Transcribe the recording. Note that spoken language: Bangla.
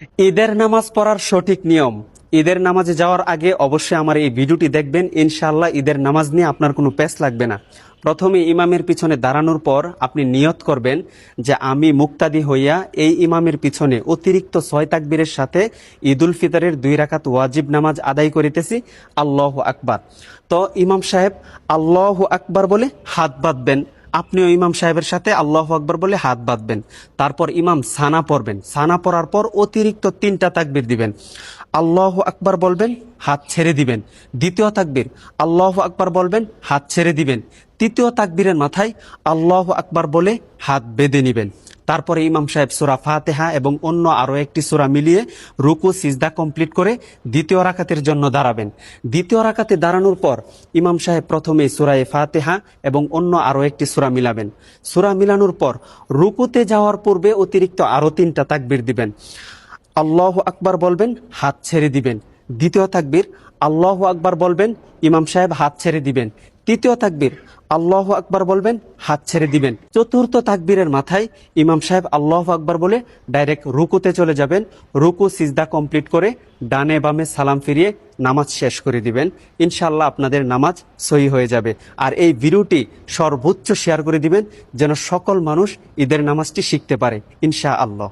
ঈদের নামাজ পড়ার সঠিক নিয়ম। ঈদের নামাজে যাওয়ার আগে অবশ্যই আমার এই ভিডিওটি দেখবেন। ইনশাআল্লাহ ঈদের নামাজ নিয়ে আপনার কোনো পেস লাগবে না। প্রথমে ইমামের পিছনে দাঁড়ানোর পর আপনি নিয়ত করবেন যে আমি মুক্তাদি হইয়া এই ইমামের পিছনে অতিরিক্ত 6 তাকবীরের সাথে ঈদুল ফিতরের 2 রাকাত ওয়াজিব নামাজ আদায় করিতেছি। আল্লাহু আকবার। তো ইমাম সাহেব আল্লাহু আকবার বলে হাত বাঁধবেন, আপনিও ইমাম সাহেবের সাথে আল্লাহু আকবার বলে হাত বাঁধবেন। তারপর ইমাম সানা পড়বেন। সানা পড়ার পর অতিরিক্ত 3টা তাকবীর দিবেন। আল্লাহু আকবার বলবেন, হাত ছেড়ে দিবেন। দ্বিতীয় তাকবীর আল্লাহু আকবার বলবেন, হাত ছেড়ে দিবেন। তৃতীয় তাকবীরের মাথায় আল্লাহু আকবার বলে হাত বেঁধে নেবেন। তারপরে ইমাম সাহেব সূরা ফাতিহা এবং অন্য আরও একটি সূরা মিলিয়ে রুকু সিজদা কমপ্লিট করে দ্বিতীয় রাকাতের জন্য দাঁড়াবেন। দ্বিতীয় রাকাতে দাঁড়ানোর পর ইমাম সাহেব প্রথমে সূরা ফাতিহা এবং অন্য আরও একটি সূরা মিলাবেন। সূরা মিলানোর পর রুকুতে যাওয়ার পূর্বে অতিরিক্ত আরও 3টা তাকবীর দিবেন। আল্লাহু আকবার বলবেন, হাত ছেড়ে দিবেন। দ্বিতীয় তাকবীর আল্লাহু আকবার বলবেন, ইমাম সাহেব হাত ছেড়ে দিবেন। তৃতীয় তাকবীর আল্লাহু আকবার বলবেন, হাত ছেড়ে দিবেন। চতুর্থ তাকবীরের মাথায় ইমাম সাহেব আল্লাহু আকবার বলে ডাইরেক্ট রুকুতে চলে যাবেন। রুকু সিজদা কমপ্লিট করে ডানে বামে সালাম ফিরিয়ে নামাজ শেষ করে দিবেন। ইনশাআল্লাহ আপনাদের নামাজ সহি হয়ে যাবে। আর এই ভিডিওটি সর্বোচ্চ শেয়ার করে দিবেন যেন সকল মানুষ ঈদের নামাজটি শিখতে পারে ইনশাআল্লাহ।